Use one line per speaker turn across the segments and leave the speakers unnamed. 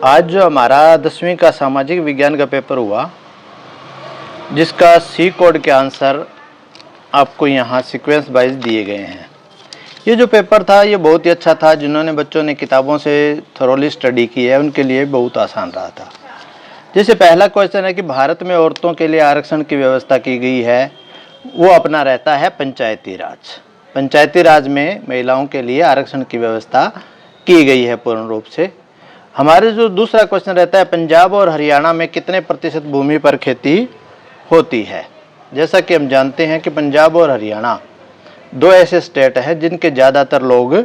आज जो हमारा 10वीं का सामाजिक विज्ञान का पेपर हुआ, जिसका सी कोड के आंसर आपको यहाँ सीक्वेंस वाइज दिए गए हैं। ये जो पेपर था ये बहुत ही अच्छा था। जिन्होंने बच्चों ने किताबों से थोरोली स्टडी की है उनके लिए बहुत आसान रहा था। जैसे पहला क्वेश्चन है कि भारत में औरतों के लिए आरक्षण की व्यवस्था की गई है, वो अपना रहता है पंचायती राज। पंचायती राज में महिलाओं के लिए आरक्षण की व्यवस्था की गई है पूर्ण रूप से। हमारे जो दूसरा क्वेश्चन रहता है, पंजाब और हरियाणा में कितने प्रतिशत भूमि पर खेती होती है। जैसा कि हम जानते हैं कि पंजाब और हरियाणा दो ऐसे स्टेट हैं जिनके ज़्यादातर लोग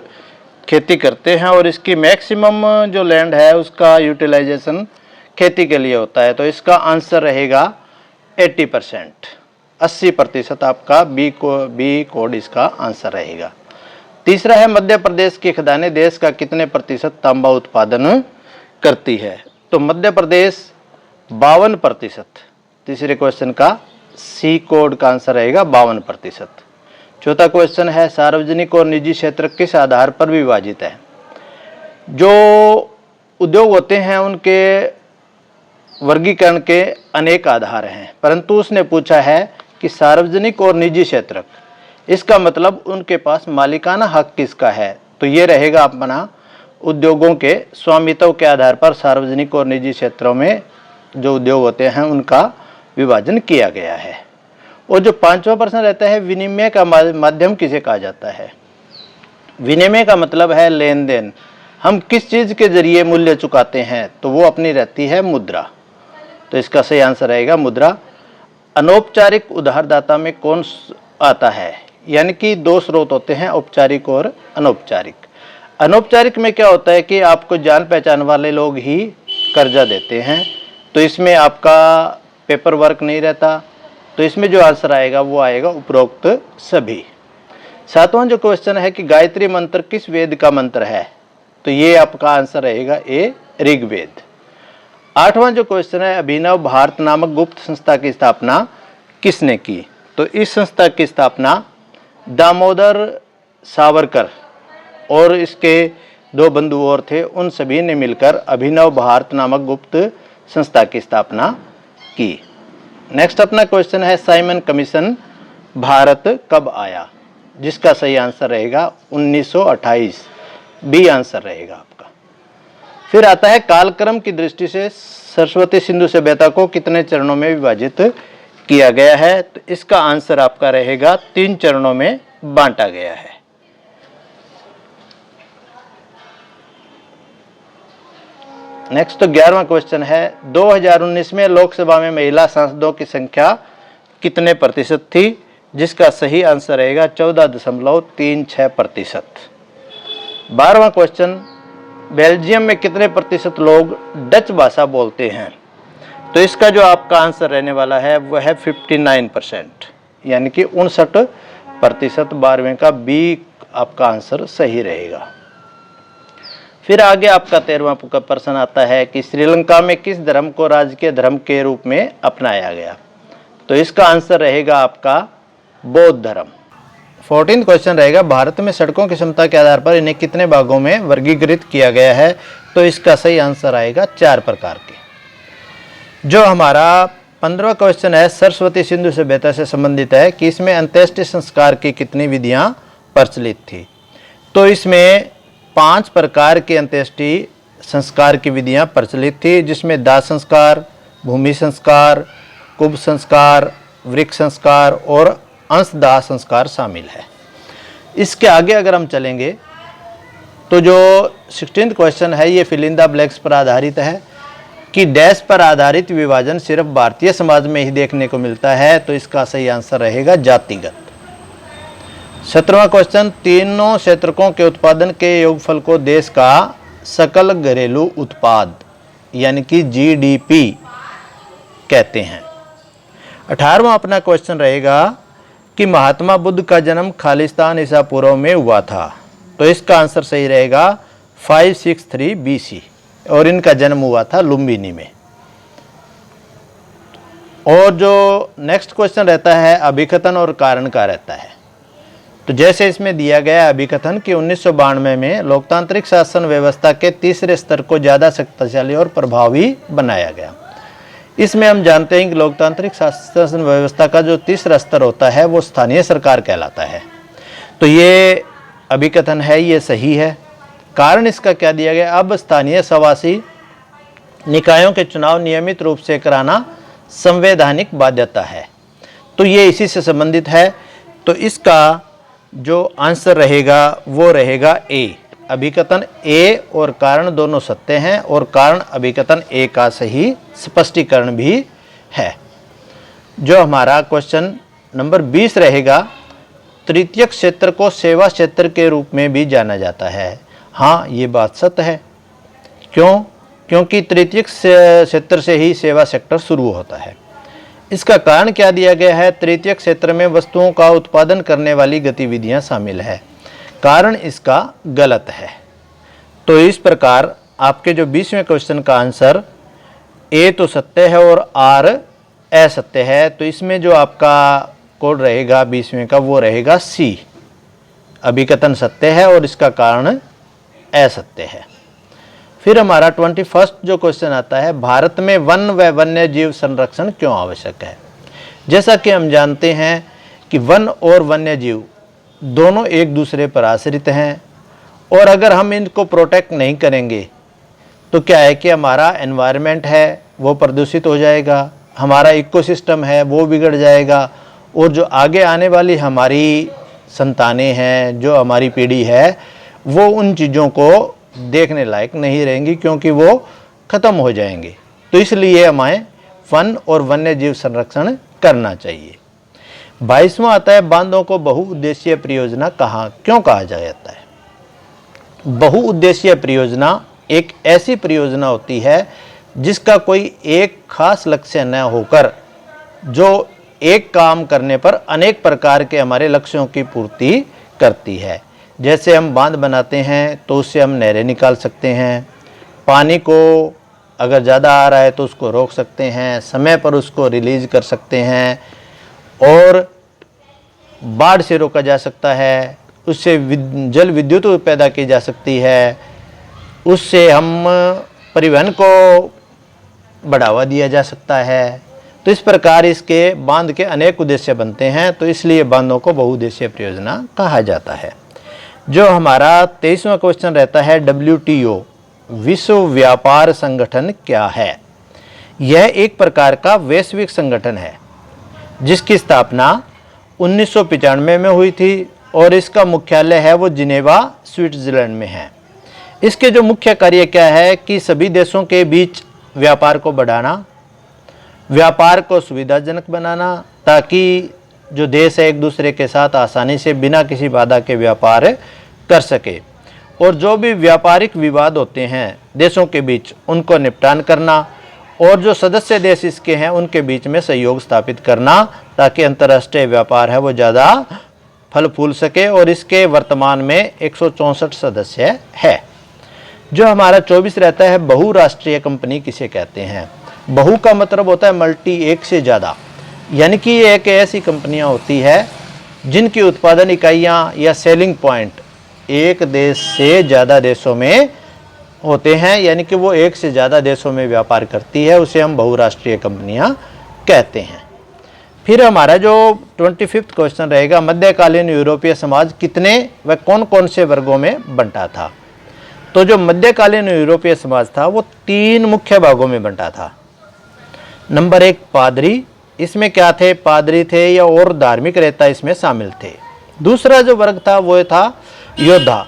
खेती करते हैं और इसकी मैक्सिमम जो लैंड है उसका यूटिलाइजेशन खेती के लिए होता है। तो इसका आंसर रहेगा 80%, 80% आपका बी कोड इसका आंसर रहेगा। तीसरा है, मध्य प्रदेश की खदानें देश का कितने प्रतिशत तांबा उत्पादन करती है। तो मध्य प्रदेश 52%। तीसरे क्वेश्चन का सी कोड का आंसर रहेगा 52%। चौथा क्वेश्चन है, सार्वजनिक और निजी क्षेत्र किस आधार पर विभाजित है। जो उद्योग होते हैं उनके वर्गीकरण के अनेक आधार हैं, परंतु उसने पूछा है कि सार्वजनिक और निजी क्षेत्र, इसका मतलब उनके पास मालिकाना हक किसका है। तो ये रहेगा अपना उद्योगों के स्वामित्व के आधार पर सार्वजनिक और निजी क्षेत्रों में जो उद्योग होते हैं उनका विभाजन किया गया है। और जो पांचवा प्रश्न रहता है, विनिमय का माध्यम किसे कहा जाता है। विनिमय का मतलब है लेन देन। हम किस चीज के जरिए मूल्य चुकाते हैं, तो वो अपनी रहती है मुद्रा। तो इसका सही आंसर रहेगा मुद्रा। अनौपचारिक उधारदाता में कौन आता है, यानी कि दो स्रोत होते हैं, औपचारिक और अनौपचारिक। अनौपचारिक में क्या होता है कि आपको जान पहचान वाले लोग ही कर्जा देते हैं, तो इसमें आपका पेपर वर्क नहीं रहता। तो इसमें जो आंसर आएगा वो आएगा उपरोक्त सभी। सातवां जो क्वेश्चन है कि गायत्री मंत्र किस वेद का मंत्र है, तो ये आपका आंसर रहेगा ए ऋग्वेद। आठवां जो क्वेश्चन है, अभिनव भारत नामक गुप्त संस्था की स्थापना किसने की। तो इस संस्था की स्थापना दामोदर सावरकर और इसके दो बंधु और थे, उन सभी ने मिलकर अभिनव भारत नामक गुप्त संस्था की स्थापना की। नेक्स्ट अपना क्वेश्चन है, साइमन कमीशन भारत कब आया, जिसका सही आंसर रहेगा 1928, बी आंसर रहेगा आपका। फिर आता है, कालक्रम की दृष्टि से सरस्वती सिंधु सभ्यता को कितने चरणों में विभाजित किया गया है। तो इसका आंसर आपका रहेगा 3 चरणों में बांटा गया है। नेक्स्ट तो 11वां क्वेश्चन है, 2019 में लोकसभा में महिला सांसदों की संख्या कितने प्रतिशत थी, जिसका सही आंसर रहेगा 14.36%। 12वां क्वेश्चन, बेल्जियम में कितने प्रतिशत लोग डच भाषा बोलते हैं। तो इसका जो आपका आंसर रहने वाला है वह है 59%, यानी कि 59%। 12वें का बी आपका आंसर सही रहेगा। फिर आगे आपका 13वां प्रश्न आता है कि श्रीलंका में किस धर्म को राजकीय धर्म के रूप में अपनाया गया। तो इसका आंसर रहेगा आपका बौद्ध धर्म। 14वां क्वेश्चन रहेगा, भारत में सड़कों की क्षमता के आधार पर इन्हें कितने भागों में वर्गीकृत किया गया है। तो इसका सही आंसर आएगा 4 प्रकार के। जो हमारा 15वां क्वेश्चन है, सरस्वती सिंधु सभ्यता से संबंधित है कि इसमें अंत्येष्टि संस्कार की कितनी विधियां प्रचलित थी। तो इसमें 5 प्रकार के अंत्येष्टि संस्कार की विधियां प्रचलित थी, जिसमें दाह संस्कार, भूमि संस्कार, कुंभ संस्कार, वृक्ष संस्कार और अंशदाह संस्कार शामिल है। इसके आगे अगर हम चलेंगे तो जो 16वां क्वेश्चन है ये फिल इन द ब्लैंक्स पर आधारित है कि डैश पर आधारित विभाजन सिर्फ भारतीय समाज में ही देखने को मिलता है। तो इसका सही आंसर रहेगा जातिगत। 17वां क्वेश्चन, तीनों क्षेत्रकों के उत्पादन के योगफल को देश का सकल घरेलू उत्पाद यानी कि जीडीपी कहते हैं। 18वां अपना क्वेश्चन रहेगा कि महात्मा बुद्ध का जन्म खालिस्तान ईसा पूर्व में हुआ था। तो इसका आंसर सही रहेगा 563 BC और इनका जन्म हुआ था लुम्बिनी में। और जो नेक्स्ट क्वेश्चन रहता है अभिकथन और कारण का रहता है तो जैसे इसमें दिया गया है अभिकथन कि 1992 में लोकतांत्रिक शासन व्यवस्था के तीसरे स्तर को ज़्यादा शक्तिशाली और प्रभावी बनाया गया। इसमें हम जानते हैं कि लोकतांत्रिक शासन व्यवस्था का जो तीसरा स्तर होता है वो स्थानीय सरकार कहलाता है। तो ये अभिकथन है, ये सही है। कारण इसका क्या दिया गया, अब स्थानीय स्वशासी निकायों के चुनाव नियमित रूप से कराना संवैधानिक बाध्यता है। तो ये इसी से संबंधित है। तो इसका जो आंसर रहेगा वो रहेगा ए। अभिकथन ए और कारण दोनों सत्य हैं और कारण अभिकथन ए का सही स्पष्टीकरण भी है। जो हमारा क्वेश्चन नंबर 20 रहेगा, तृतीयक क्षेत्र को सेवा क्षेत्र के रूप में भी जाना जाता है। हाँ, ये बात सत्य है। क्यों? क्योंकि तृतीयक क्षेत्र से ही सेवा सेक्टर शुरू होता है। इसका कारण क्या दिया गया है, तृतीयक क्षेत्र में वस्तुओं का उत्पादन करने वाली गतिविधियां शामिल है। कारण इसका गलत है। तो इस प्रकार आपके जो 20वें क्वेश्चन का आंसर ए तो सत्य है और आर असत्य है। तो इसमें जो आपका कोड रहेगा 20वें का वो रहेगा सी। अभिकथन सत्य है और इसका कारण असत्य है। फिर हमारा 21 जो क्वेश्चन आता है, भारत में वन व वन्य जीव संरक्षण क्यों आवश्यक है। जैसा कि हम जानते हैं कि वन और वन्य जीव दोनों एक दूसरे पर आश्रित हैं और अगर हम इनको प्रोटेक्ट नहीं करेंगे तो क्या है कि हमारा एनवायरनमेंट है वो प्रदूषित हो जाएगा, हमारा इकोसिस्टम है वो बिगड़ जाएगा और जो आगे आने वाली हमारी संतानें हैं, जो हमारी पीढ़ी है, वो उन चीज़ों को देखने लायक नहीं रहेंगी क्योंकि वो ख़त्म हो जाएंगे। तो इसलिए हमें वन और वन्य जीव संरक्षण करना चाहिए। 22वां आता है, बांधों को बहुउद्देशीय परियोजना क्यों कहा जाता है। बहुउद्देशीय परियोजना एक ऐसी परियोजना होती है जिसका कोई एक खास लक्ष्य न होकर जो एक काम करने पर अनेक प्रकार के हमारे लक्ष्यों की पूर्ति करती है। जैसे हम बांध बनाते हैं तो उससे हम नहरें निकाल सकते हैं, पानी को अगर ज़्यादा आ रहा है तो उसको रोक सकते हैं, समय पर उसको रिलीज कर सकते हैं और बाढ़ से रोका जा सकता है, उससे जल विद्युत पैदा की जा सकती है, उससे हम परिवहन को बढ़ावा दिया जा सकता है। तो इस प्रकार इसके बांध के अनेक उद्देश्य बनते हैं। तो इसलिए बांधों को बहुउद्देशीय परियोजना कहा जाता है। जो हमारा 23वां क्वेश्चन रहता है, WTO विश्व व्यापार संगठन क्या है। यह एक प्रकार का वैश्विक संगठन है जिसकी स्थापना 1995 में हुई थी और इसका मुख्यालय है वो जिनेवा स्विट्जरलैंड में है। इसके जो मुख्य कार्य क्या है कि सभी देशों के बीच व्यापार को बढ़ाना, व्यापार को सुविधाजनक बनाना ताकि जो देश है एक दूसरे के साथ आसानी से बिना किसी बाधा के व्यापार कर सके और जो भी व्यापारिक विवाद होते हैं देशों के बीच उनको निपटान करना और जो सदस्य देश इसके हैं उनके बीच में सहयोग स्थापित करना ताकि अंतर्राष्ट्रीय व्यापार है वो ज़्यादा फल फूल सके। और इसके वर्तमान में 164 सदस्य है। जो हमारा 24 रहता है, बहुराष्ट्रीय कंपनी किसे कहते हैं। बहु का मतलब होता है मल्टी, एक से ज़्यादा, यानी कि ये एक ऐसी कंपनियां होती है जिनकी उत्पादन इकाइयां या सेलिंग पॉइंट एक देश से ज़्यादा देशों में होते हैं, यानी कि वो एक से ज़्यादा देशों में व्यापार करती है, उसे हम बहुराष्ट्रीय कंपनियां कहते हैं। फिर हमारा जो 25वां क्वेश्चन रहेगा, मध्यकालीन यूरोपीय समाज कितने व कौन कौन से वर्गों में बंटा था। तो जो मध्यकालीन यूरोपीय समाज था वो 3 मुख्य भागों में बंटा था। नंबर 1 पादरी, इसमें क्या थे, पादरी थे या और धार्मिक नेता इसमें शामिल थे। दूसरा जो वर्ग था वो था योद्धा।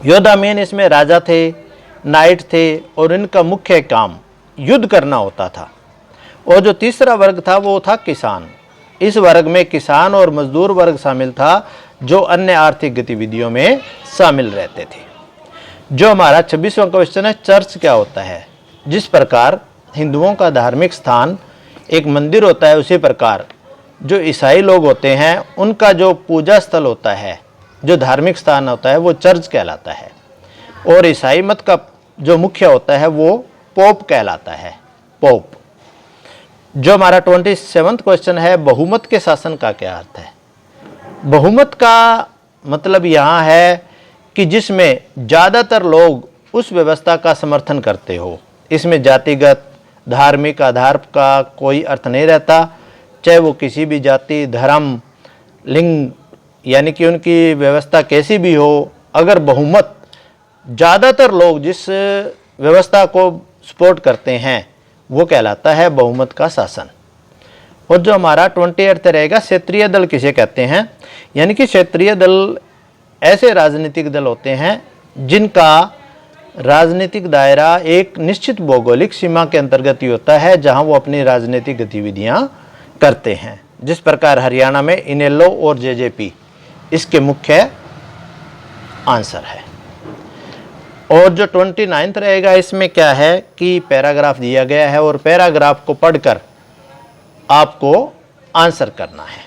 योद्धा मेन इसमें राजा थे, नाइट थे और इनका मुख्य काम युद्ध करना होता था। और जो तीसरा वर्ग था वो था किसान। इस वर्ग में किसान और मजदूर वर्ग शामिल था जो अन्य आर्थिक गतिविधियों में शामिल रहते थे। जो हमारा 26वां क्वेश्चन है, चर्च क्या होता है। जिस प्रकार हिंदुओं का धार्मिक स्थान एक मंदिर होता है, उसी प्रकार जो ईसाई लोग होते हैं उनका जो पूजा स्थल होता है, जो धार्मिक स्थान होता है वो चर्च कहलाता है। और ईसाई मत का जो मुख्य होता है वो पोप कहलाता है, पोप। जो हमारा 27वां क्वेश्चन है, बहुमत के शासन का क्या अर्थ है। बहुमत का मतलब यहाँ है कि जिसमें ज़्यादातर लोग उस व्यवस्था का समर्थन करते हो। इसमें जातिगत धार्मिक आधार का कोई अर्थ नहीं रहता, चाहे वो किसी भी जाति धर्म लिंग यानी कि उनकी व्यवस्था कैसी भी हो, अगर बहुमत ज़्यादातर लोग जिस व्यवस्था को सपोर्ट करते हैं वो कहलाता है बहुमत का शासन। और जो हमारा 28 रहेगा क्षेत्रीय दल किसे कहते हैं, यानी कि क्षेत्रीय दल ऐसे राजनीतिक दल होते हैं जिनका राजनीतिक दायरा एक निश्चित भौगोलिक सीमा के अंतर्गत ही होता है, जहां वो अपनी राजनीतिक गतिविधियां करते हैं। जिस प्रकार हरियाणा में इनेलो और जेजेपी इसके मुख्य आंसर है। और जो 29 रहेगा इसमें क्या है कि पैराग्राफ दिया गया है और पैराग्राफ को पढ़कर आपको आंसर करना है।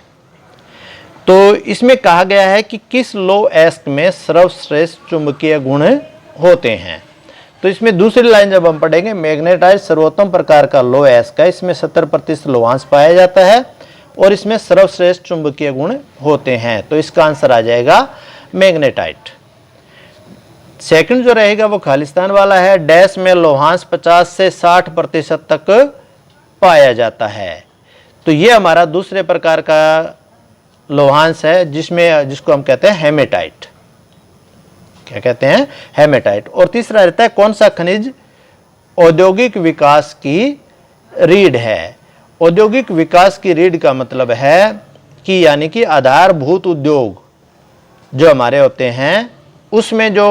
तो इसमें कहा गया है कि किस लौह अयस्क में सर्वश्रेष्ठ चुंबकीय गुण होते हैं। तो इसमें दूसरी लाइन जब हम पढ़ेंगे, मैग्नेटाइट सर्वोत्तम प्रकार का लौह अयस्क है, इसमें 70% लौहांश पाया जाता है और इसमें सर्वश्रेष्ठ चुंबकीय गुण होते हैं। तो इसका आंसर आ जाएगा मैग्नेटाइट। सेकंड जो रहेगा वो खालिस्तान वाला है, डैश में लौहांश 50 से 60% तक पाया जाता है। तो ये हमारा दूसरे प्रकार का लौहांश है जिसको हम कहते हैं हेमेटाइट। क्या कहते हैं? हेमेटाइट। और तीसरा रहता है कौन सा खनिज औद्योगिक विकास की रीढ़ है। औद्योगिक विकास की रीढ़ का मतलब है कि यानी कि आधारभूत उद्योग जो हमारे होते हैं उसमें जो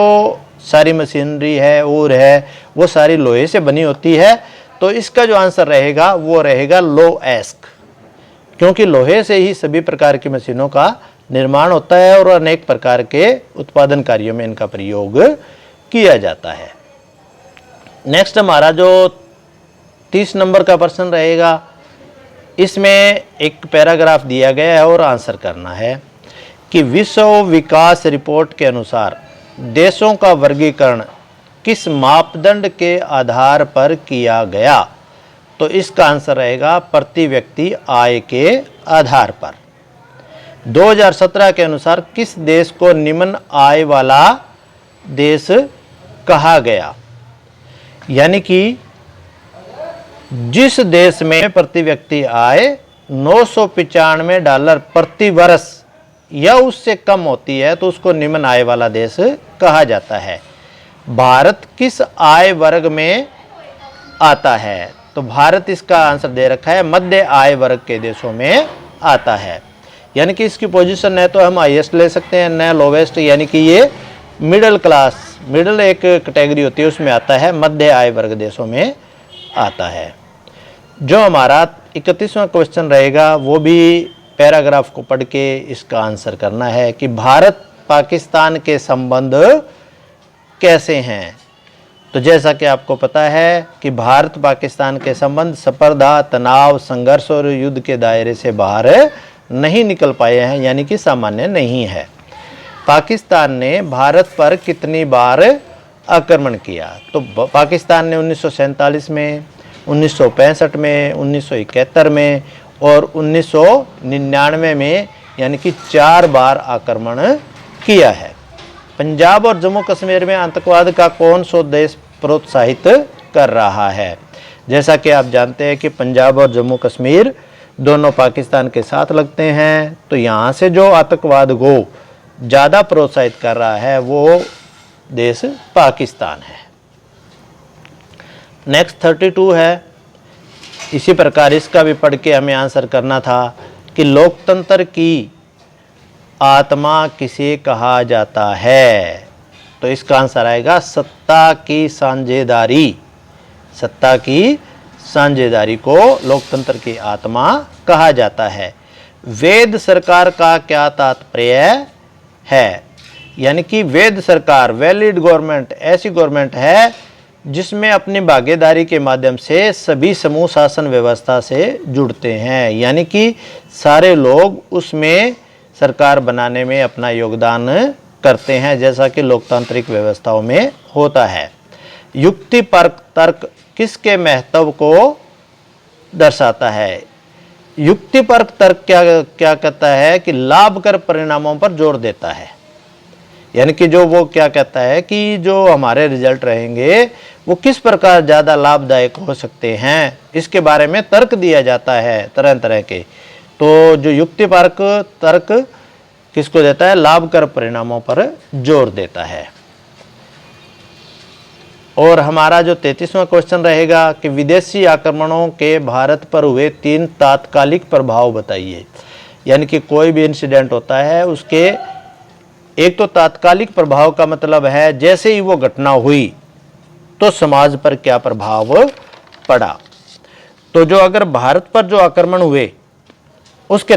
सारी मशीनरी है और है वो सारी लोहे से बनी होती है। तो इसका जो आंसर रहेगा वो रहेगा लौह अयस्क, क्योंकि लोहे से ही सभी प्रकार की मशीनों का निर्माण होता है और अनेक प्रकार के उत्पादन कार्यों में इनका प्रयोग किया जाता है। नेक्स्ट हमारा जो 30 नंबर का प्रश्न रहेगा, इसमें एक पैराग्राफ दिया गया है और आंसर करना है कि विश्व विकास रिपोर्ट के अनुसार देशों का वर्गीकरण किस मापदंड के आधार पर किया गया। तो इसका आंसर रहेगा प्रति व्यक्ति आय के आधार पर। 2017 के अनुसार किस देश को निम्न आय वाला देश कहा गया, यानी कि जिस देश में प्रति व्यक्ति आय $995 प्रति वर्ष या उससे कम होती है तो उसको निम्न आय वाला देश कहा जाता है। भारत किस आय वर्ग में आता है? तो भारत इसका आंसर दे रखा है मध्य आय वर्ग के देशों में आता है, यानी कि इसकी पोजीशन न तो हम हाईएस्ट ले सकते हैं न लोवेस्ट, यानी कि ये मिडिल क्लास, मिडिल एक कैटेगरी होती है उसमें आता है, मध्य आय वर्ग देशों में आता है। जो हमारा 31वां क्वेश्चन रहेगा वो भी पैराग्राफ को पढ़ के इसका आंसर करना है कि भारत पाकिस्तान के संबंध कैसे हैं। तो जैसा कि आपको पता है कि भारत पाकिस्तान के संबंध स्पर्धा, तनाव, संघर्ष और युद्ध के दायरे से बाहर नहीं निकल पाए हैं, यानी कि सामान्य नहीं है। पाकिस्तान ने भारत पर कितनी बार आक्रमण किया? तो पाकिस्तान ने 1947 में, 1965 में, 1971 में और 1999 में, यानी कि 4 बार आक्रमण किया है। पंजाब और जम्मू कश्मीर में आतंकवाद का कौन सा देश प्रोत्साहित कर रहा है? जैसा कि आप जानते हैं कि पंजाब और जम्मू कश्मीर दोनों पाकिस्तान के साथ लगते हैं, तो यहाँ से जो आतंकवाद को ज़्यादा प्रोत्साहित कर रहा है वो देश पाकिस्तान है। नेक्स्ट 32 है। इसी प्रकार इसका भी पढ़ के हमें आंसर करना था कि लोकतंत्र की आत्मा किसे कहा जाता है। तो इसका आंसर आएगा सत्ता की साझेदारी। सत्ता की साझेदारी को लोकतंत्र की आत्मा कहा जाता है। वैध सरकार का क्या तात्पर्य है? यानी कि वैध सरकार, वैलिड गवर्नमेंट, ऐसी गवर्नमेंट है जिसमें अपनी भागीदारी के माध्यम से सभी समूह शासन व्यवस्था से जुड़ते हैं, यानी कि सारे लोग उसमें सरकार बनाने में अपना योगदान करते हैं, जैसा कि लोकतांत्रिक व्यवस्थाओं में होता है। युक्तिपर्क तर्क किसके महत्व को दर्शाता है? युक्तिपरक तर्क क्या क्या कहता है कि लाभकर परिणामों पर जोर देता है। यानी कि जो वो क्या कहता है कि जो हमारे रिजल्ट रहेंगे वो किस प्रकार ज़्यादा लाभदायक हो सकते हैं, इसके बारे में तर्क दिया जाता है तरह तरह के। तो जो युक्तिपरक तर्क किसको देता है, लाभकर परिणामों पर जोर देता है। और हमारा जो 33वां क्वेश्चन रहेगा कि विदेशी आक्रमणों के भारत पर हुए 3 तात्कालिक प्रभाव बताइए। यानी कि कोई भी इंसिडेंट होता है उसके एक तो तात्कालिक प्रभाव का मतलब है जैसे ही वो घटना हुई तो समाज पर क्या प्रभाव पड़ा। तो जो अगर भारत पर जो आक्रमण हुए उसके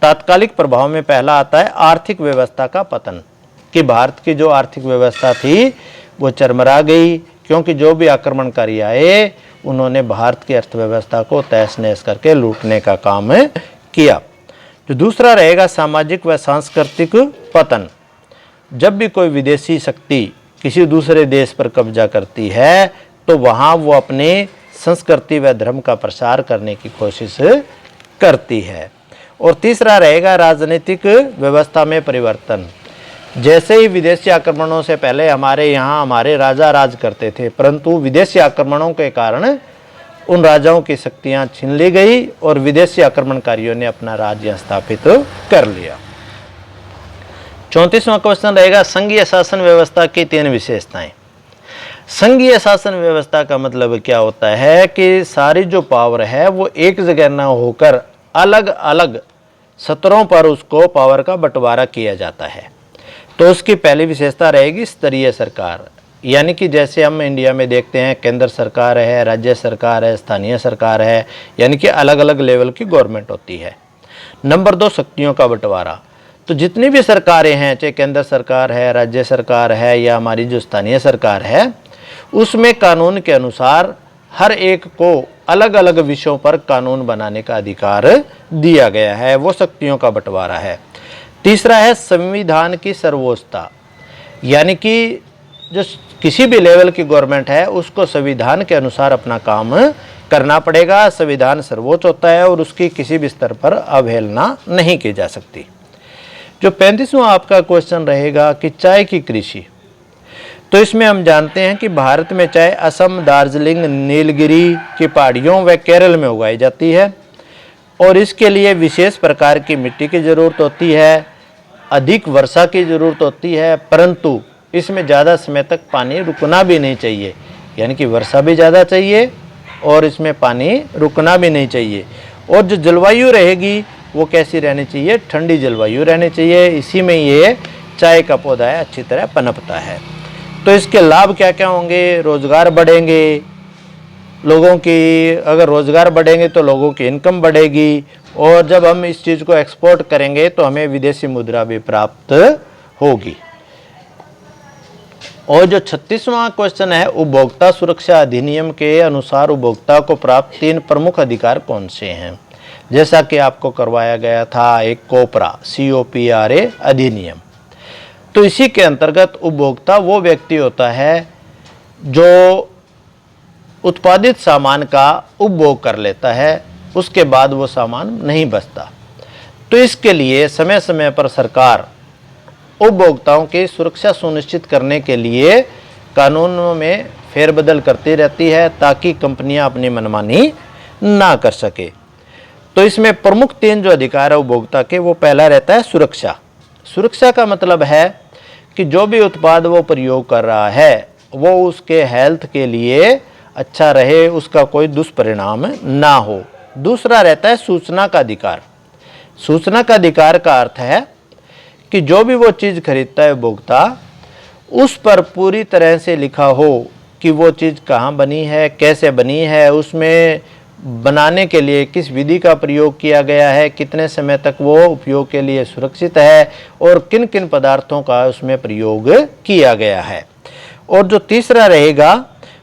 तात्कालिक प्रभाव में पहला आता है आर्थिक व्यवस्था का पतन, कि भारत की जो आर्थिक व्यवस्था थी वो चरमरा गई, क्योंकि जो भी आक्रमणकारी आए उन्होंने भारत की अर्थव्यवस्था को तहस नहस करके लूटने का काम किया। जो दूसरा रहेगा सामाजिक व सांस्कृतिक पतन। जब भी कोई विदेशी शक्ति किसी दूसरे देश पर कब्जा करती है तो वहाँ वो अपने संस्कृति व धर्म का प्रसार करने की कोशिश करती है। और तीसरा रहेगा राजनीतिक व्यवस्था में परिवर्तन। जैसे ही विदेशी आक्रमणों से पहले हमारे यहाँ हमारे राजा राज करते थे, परंतु विदेशी आक्रमणों के कारण उन राजाओं की शक्तियाँ छीन ली गई और विदेशी आक्रमणकारियों ने अपना राज्य स्थापित कर लिया। 34वां क्वेश्चन रहेगा संघीय शासन व्यवस्था की 3 विशेषताएं। संघीय शासन व्यवस्था का मतलब क्या होता है कि सारी जो पावर है वो एक जगह ना होकर अलग अलग स्तरों पर उसको पावर का बंटवारा किया जाता है। तो उसकी पहली विशेषता रहेगी स्तरीय सरकार। यानी कि जैसे हम इंडिया में देखते हैं केंद्र सरकार है, राज्य सरकार है, स्थानीय सरकार है, यानी कि अलग अलग लेवल की गवर्नमेंट होती है। नंबर 2 शक्तियों का बंटवारा। तो जितनी भी सरकारें हैं, चाहे केंद्र सरकार है, राज्य सरकार है या हमारी जो स्थानीय सरकार है, उसमें कानून के अनुसार हर एक को अलग अलग विषयों पर कानून बनाने का अधिकार दिया गया है, वो शक्तियों का बंटवारा है। तीसरा है संविधान की सर्वोच्चता। यानी कि जो किसी भी लेवल की गवर्नमेंट है उसको संविधान के अनुसार अपना काम करना पड़ेगा। संविधान सर्वोच्च होता है और उसकी किसी भी स्तर पर अवहेलना नहीं की जा सकती। जो 35वां आपका क्वेश्चन रहेगा कि चाय की कृषि। तो इसमें हम जानते हैं कि भारत में चाय असम, दार्जिलिंग, नीलगिरी की पहाड़ियों व केरल में उगाई जाती है और इसके लिए विशेष प्रकार की मिट्टी की ज़रूरत होती है, अधिक वर्षा की ज़रूरत होती है, परंतु इसमें ज़्यादा समय तक पानी रुकना भी नहीं चाहिए। यानी कि वर्षा भी ज़्यादा चाहिए और इसमें पानी रुकना भी नहीं चाहिए। और जो जलवायु रहेगी वो कैसी रहनी चाहिए, ठंडी जलवायु रहनी चाहिए। इसी में ये चाय का पौधा है अच्छी तरह पनपता है। तो इसके लाभ क्या क्या होंगे, रोज़गार बढ़ेंगे लोगों की, अगर रोज़गार बढ़ेंगे तो लोगों की इनकम बढ़ेगी और जब हम इस चीज़ को एक्सपोर्ट करेंगे तो हमें विदेशी मुद्रा भी प्राप्त होगी। और जो 36वां क्वेश्चन है उपभोक्ता सुरक्षा अधिनियम के अनुसार उपभोक्ता को प्राप्त 3 प्रमुख अधिकार कौन से हैं। जैसा कि आपको करवाया गया था एक कोपरा COPRA अधिनियम। तो इसी के अंतर्गत उपभोक्ता वो व्यक्ति होता है जो उत्पादित सामान का उपभोग कर लेता है, उसके बाद वो सामान नहीं बचता। तो इसके लिए समय समय पर सरकार उपभोक्ताओं की सुरक्षा सुनिश्चित करने के लिए कानूनों में फेरबदल करती रहती है ताकि कंपनियां अपनी मनमानी ना कर सके। तो इसमें प्रमुख 3 जो अधिकार है उपभोक्ता के, वो पहला रहता है सुरक्षा। सुरक्षा का मतलब है कि जो भी उत्पाद वो प्रयोग कर रहा है वो उसके हेल्थ के लिए अच्छा रहे, उसका कोई दुष्परिणाम ना हो। दूसरा रहता है सूचना का अधिकार। सूचना का अधिकार का अर्थ है कि जो भी वो चीज़ खरीदता है उपभोक्ता, उस पर पूरी तरह से लिखा हो कि वो चीज़ कहाँ बनी है, कैसे बनी है, उसमें बनाने के लिए किस विधि का प्रयोग किया गया है, कितने समय तक वो उपयोग के लिए सुरक्षित है और किन किन पदार्थों का उसमें प्रयोग किया गया है। और जो तीसरा रहेगा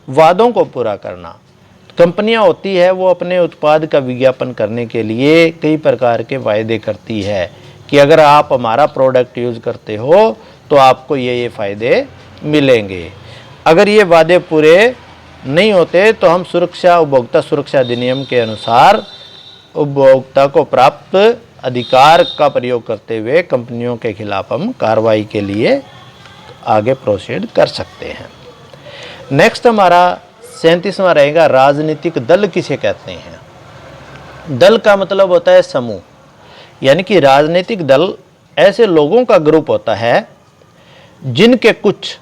वादों को पूरा करना। कंपनियां होती है वो अपने उत्पाद का विज्ञापन करने के लिए कई प्रकार के वायदे करती है कि अगर आप हमारा प्रोडक्ट यूज़ करते हो तो आपको ये फ़ायदे मिलेंगे। अगर ये वादे पूरे नहीं होते तो हम उपभोक्ता सुरक्षा अधिनियम के अनुसार उपभोक्ता को प्राप्त अधिकार का प्रयोग करते हुए कंपनियों के खिलाफ हम कार्रवाई के लिए आगे प्रोसीड कर सकते हैं। नेक्स्ट हमारा 37वां रहेगा, राजनीतिक दल किसे कहते हैं। दल का मतलब होता है समूह, यानी कि राजनीतिक दल ऐसे लोगों का ग्रुप होता है जिनके कुछ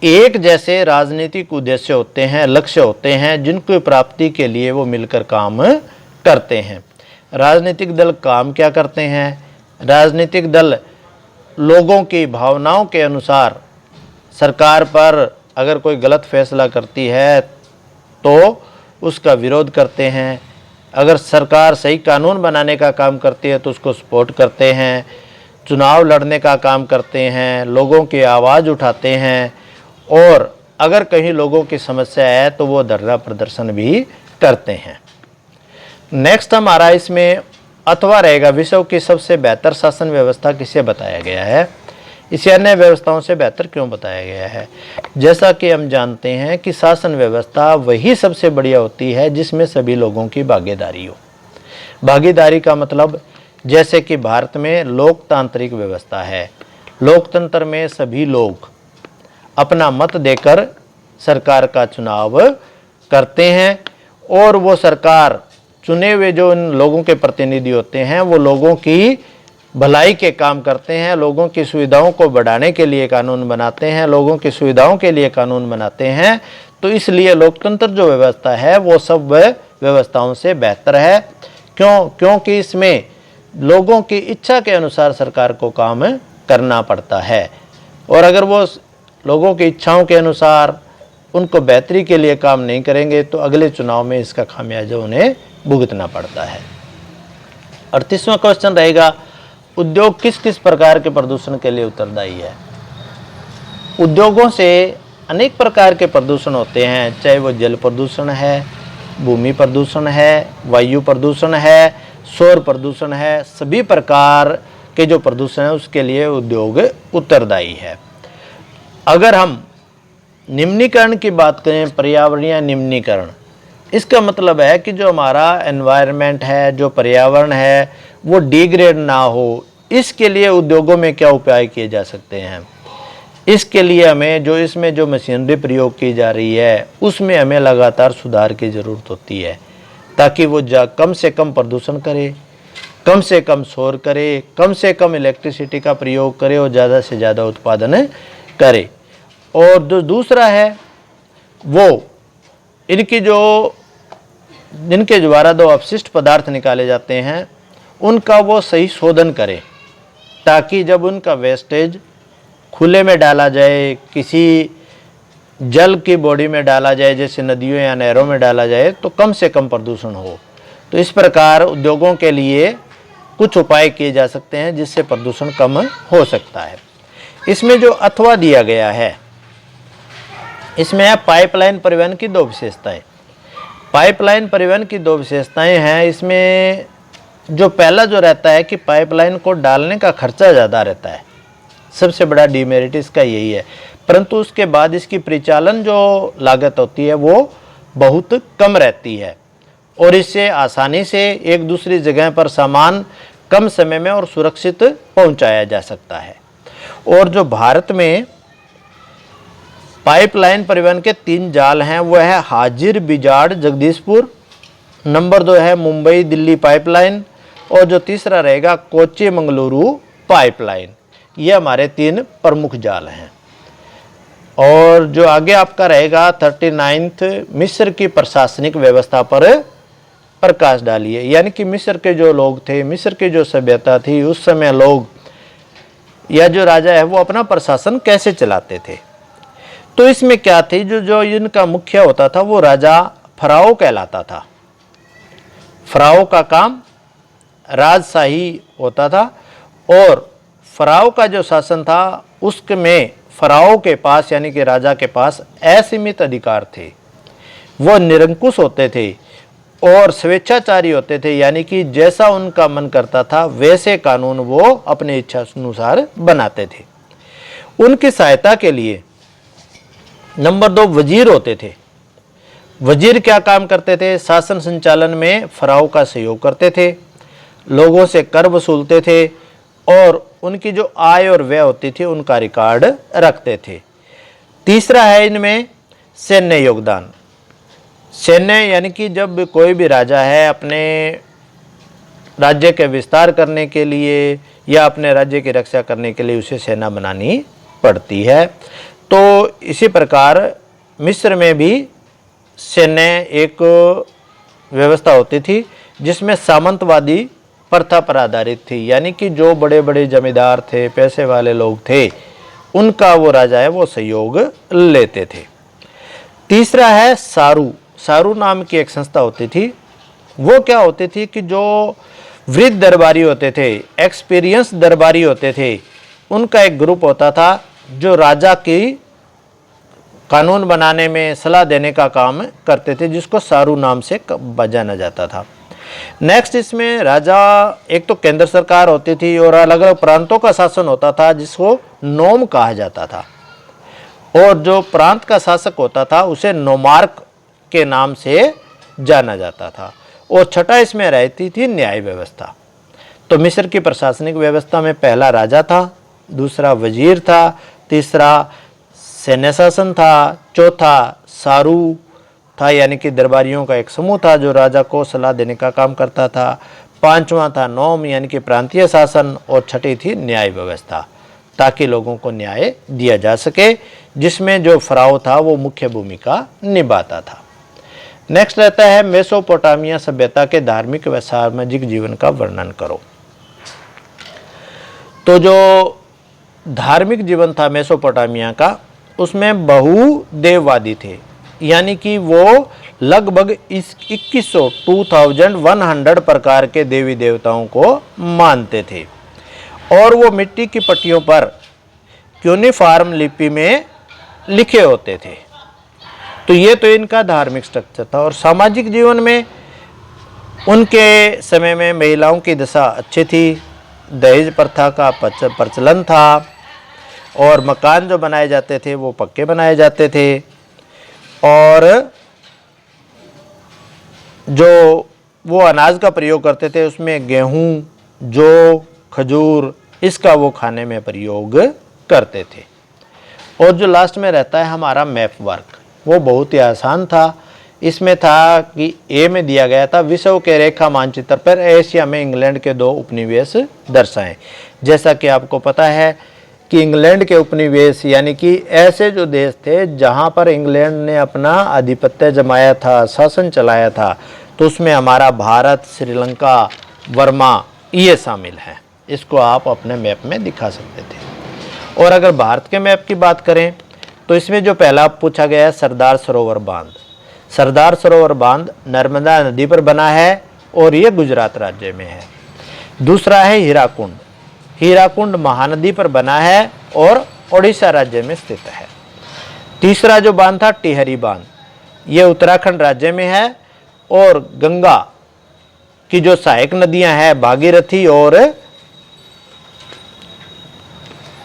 एक जैसे राजनीतिक उद्देश्य होते हैं, लक्ष्य होते हैं, जिनको प्राप्ति के लिए वो मिलकर काम करते हैं। राजनीतिक दल काम क्या करते हैं? राजनीतिक दल लोगों की भावनाओं के अनुसार सरकार पर अगर कोई गलत फैसला करती है तो उसका विरोध करते हैं। अगर सरकार सही कानून बनाने का काम करती है तो उसको सपोर्ट करते हैं। चुनाव लड़ने का काम करते हैं, लोगों की आवाज़ उठाते हैं, और अगर कहीं लोगों की समस्या है तो वो धरना प्रदर्शन भी करते हैं। नेक्स्ट हमारा इसमें अथवा रहेगा, विश्व की सबसे बेहतर शासन व्यवस्था किसे बताया गया है, इसे अन्य व्यवस्थाओं से बेहतर क्यों बताया गया है। जैसा कि हम जानते हैं कि शासन व्यवस्था वही सबसे बढ़िया होती है जिसमें सभी लोगों की भागीदारी हो। भागीदारी का मतलब जैसे कि भारत में लोकतांत्रिक व्यवस्था है, लोकतंत्र में सभी लोग अपना मत देकर सरकार का चुनाव करते हैं, और वो सरकार चुने हुए जो इन लोगों के प्रतिनिधि होते हैं वो लोगों की भलाई के काम करते हैं, लोगों की सुविधाओं को बढ़ाने के लिए कानून बनाते हैं, लोगों की सुविधाओं के लिए कानून बनाते हैं। तो इसलिए लोकतंत्र जो व्यवस्था है वो सब व्यवस्थाओं से बेहतर है। क्योंकि इसमें लोगों की इच्छा के अनुसार सरकार को काम करना पड़ता है, और अगर वो लोगों की इच्छाओं के अनुसार उनको बेहतरी के लिए काम नहीं करेंगे तो अगले चुनाव में इसका खामियाजा उन्हें भुगतना पड़ता है। 38वां क्वेश्चन रहेगा, उद्योग किस किस प्रकार के प्रदूषण के लिए उत्तरदायी है। उद्योगों से अनेक प्रकार के प्रदूषण होते हैं, चाहे वो जल प्रदूषण है, भूमि प्रदूषण है, वायु प्रदूषण है, शोर प्रदूषण है। सभी प्रकार के जो प्रदूषण है उसके लिए उद्योग उत्तरदायी है। अगर हम निम्नीकरण की बात करें, पर्यावरणीय निम्नीकरण, इसका मतलब है कि जो हमारा एनवायरनमेंट है, जो पर्यावरण है, वो डिग्रेड ना हो। इसके लिए उद्योगों में क्या उपाय किए जा सकते हैं। इसके लिए हमें जो इसमें जो मशीनरी प्रयोग की जा रही है उसमें हमें लगातार सुधार की ज़रूरत होती है, ताकि वो कम से कम प्रदूषण करे, कम से कम शोर करे, कम से कम इलेक्ट्रिसिटी का प्रयोग करे और ज़्यादा से ज़्यादा उत्पादन करे। और जो दूसरा है वो इनके द्वारा जो अपशिष्ट पदार्थ निकाले जाते हैं उनका वो सही शोधन करें, ताकि जब उनका वेस्टेज खुले में डाला जाए, किसी जल की बॉडी में डाला जाए, जैसे नदियों या नहरों में डाला जाए, तो कम से कम प्रदूषण हो। तो इस प्रकार उद्योगों के लिए कुछ उपाय किए जा सकते हैं जिससे प्रदूषण कम हो सकता है। इसमें जो अथवा दिया गया है इसमें है पाइपलाइन परिवहन की दो विशेषताएं। पाइपलाइन परिवहन की दो विशेषताएं हैं। इसमें जो पहला जो रहता है कि पाइपलाइन को डालने का खर्चा ज़्यादा रहता है, सबसे बड़ा डीमेरिट इसका यही है। परंतु उसके बाद इसकी परिचालन जो लागत होती है वो बहुत कम रहती है, और इससे आसानी से एक दूसरी जगह पर सामान कम समय में और सुरक्षित पहुंचाया जा सकता है। और जो भारत में पाइपलाइन परिवहन के 3 जाल हैं, वो है हाजिर बिजाड़ जगदीशपुर, नंबर 2 है मुंबई दिल्ली पाइपलाइन, और जो तीसरा रहेगा कोच्चि मंगलुरु पाइपलाइन। ये हमारे 3 प्रमुख जाल हैं। और जो आगे आपका रहेगा 39 मिस्र की प्रशासनिक व्यवस्था पर प्रकाश डालिए, यानी कि मिस्र के जो लोग थे, मिस्र की जो सभ्यता थी, उस समय लोग या जो राजा है वो अपना प्रशासन कैसे चलाते थे। तो इसमें क्या थी, जो इनका मुखिया होता था वो राजा फराओ कहलाता था। फराओ का काम राजशाही होता था, और फराओ का जो शासन था उसमें फराओ के पास यानी कि राजा के पास असीमित अधिकार थे। वो निरंकुश होते थे और स्वेच्छाचारी होते थे, यानी कि जैसा उनका मन करता था वैसे कानून वो अपने इच्छा अनुसार बनाते थे। उनकी सहायता के लिए नंबर 2 वजीर होते थे। वजीर क्या काम करते थे? शासन संचालन में फराव का सहयोग करते थे, लोगों से कर वसूलते थे और उनकी जो आय और व्यय होती थी उनका रिकॉर्ड रखते थे। तीसरा है इनमें सैन्य योगदान। सैन्य यानी कि जब कोई भी राजा है अपने राज्य के विस्तार करने के लिए या अपने राज्य की रक्षा करने के लिए उसे सेना बनानी पड़ती है। तो इसी प्रकार मिस्र में भी सैन्य एक व्यवस्था होती थी जिसमें सामंतवादी प्रथा पर आधारित थी, यानी कि जो बड़े बड़े जमींदार थे, पैसे वाले लोग थे, उनका वो राजा है वो सहयोग लेते थे। तीसरा है सारू। सारू नाम की एक संस्था होती थी। वो क्या होती थी कि जो वृद्ध दरबारी होते थे, एक्सपीरियंस दरबारी होते थे, उनका एक ग्रुप होता था जो राजा की कानून बनाने में सलाह देने का काम करते थे, जिसको सारू नाम से जाना जाता था। नेक्स्ट इसमें राजा एक तो केंद्र सरकार होती थी और अलग अलग प्रांतों का शासन होता था जिसको नोम कहा जाता था, और जो प्रांत का शासक होता था उसे नोमार्क के नाम से जाना जाता था। और छठा इसमें रहती थी न्याय व्यवस्था। तो मिस्र की प्रशासनिक व्यवस्था में पहला राजा था, दूसरा वजीर था, तीसरा सैन्य शासन था, चौथा सारू था यानी कि दरबारियों का एक समूह था जो राजा को सलाह देने का काम करता था, पांचवा था नोम यानी कि प्रांतीय शासन, और छठी थी न्याय व्यवस्था ताकि लोगों को न्याय दिया जा सके, जिसमें जो फराव था वो मुख्य भूमिका निभाता था। नेक्स्ट रहता है मेसोपोटामिया सभ्यता के धार्मिक व सामाजिक जीवन का वर्णन करो। तो जो धार्मिक जीवन था मेसोपोटामिया का, उसमें बहुदेववादी थे, यानी कि वो लगभग 2100 प्रकार के देवी देवताओं को मानते थे, और वो मिट्टी की पट्टियों पर क्यूनिफॉर्म लिपि में लिखे होते थे। तो ये तो इनका धार्मिक स्ट्रक्चर था। और सामाजिक जीवन में उनके समय में महिलाओं की दशा अच्छी थी, दहेज प्रथा का प्रचलन था, और मकान जो बनाए जाते थे वो पक्के बनाए जाते थे, और जो वो अनाज का प्रयोग करते थे उसमें गेहूं, जौ, खजूर, इसका वो खाने में प्रयोग करते थे। और जो लास्ट में रहता है हमारा मैप वर्क, वो बहुत ही आसान था। इसमें था कि ए में दिया गया था विश्व के रेखा मानचित्र पर एशिया में इंग्लैंड के 2 उपनिवेश दर्शाएं। जैसा कि आपको पता है कि इंग्लैंड के उपनिवेश यानी कि ऐसे जो देश थे जहां पर इंग्लैंड ने अपना आधिपत्य जमाया था, शासन चलाया था, तो उसमें हमारा भारत, श्रीलंका, वर्मा ये शामिल हैं। इसको आप अपने मैप में दिखा सकते थे। और अगर भारत के मैप की बात करें तो इसमें जो पहला पूछा गया है सरदार सरोवर बांध। सरदार सरोवर बांध नर्मदा नदी पर बना है और ये गुजरात राज्य में है। दूसरा है हीराकुंड। हीराकुंड महानदी पर बना है और ओडिशा राज्य में स्थित है। तीसरा जो बांध था टिहरी बांध, ये उत्तराखंड राज्य में है, और गंगा की जो सहायक नदियां हैं भागीरथी और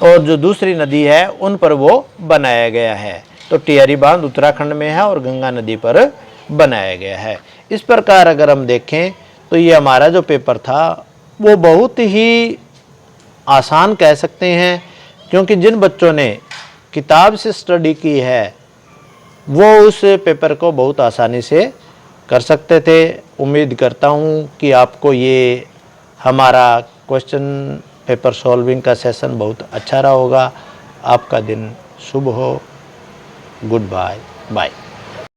जो दूसरी नदी है उन पर वो बनाया गया है। तो टिहरी बांध उत्तराखंड में है और गंगा नदी पर बनाया गया है। इस प्रकार अगर हम देखें तो ये हमारा जो पेपर था वो बहुत ही आसान कह सकते हैं, क्योंकि जिन बच्चों ने किताब से स्टडी की है वो उस पेपर को बहुत आसानी से कर सकते थे। उम्मीद करता हूँ कि आपको ये हमारा क्वेश्चन पेपर सॉल्विंग का सेशन बहुत अच्छा रहा होगा। आपका दिन शुभ हो। Good bye bye.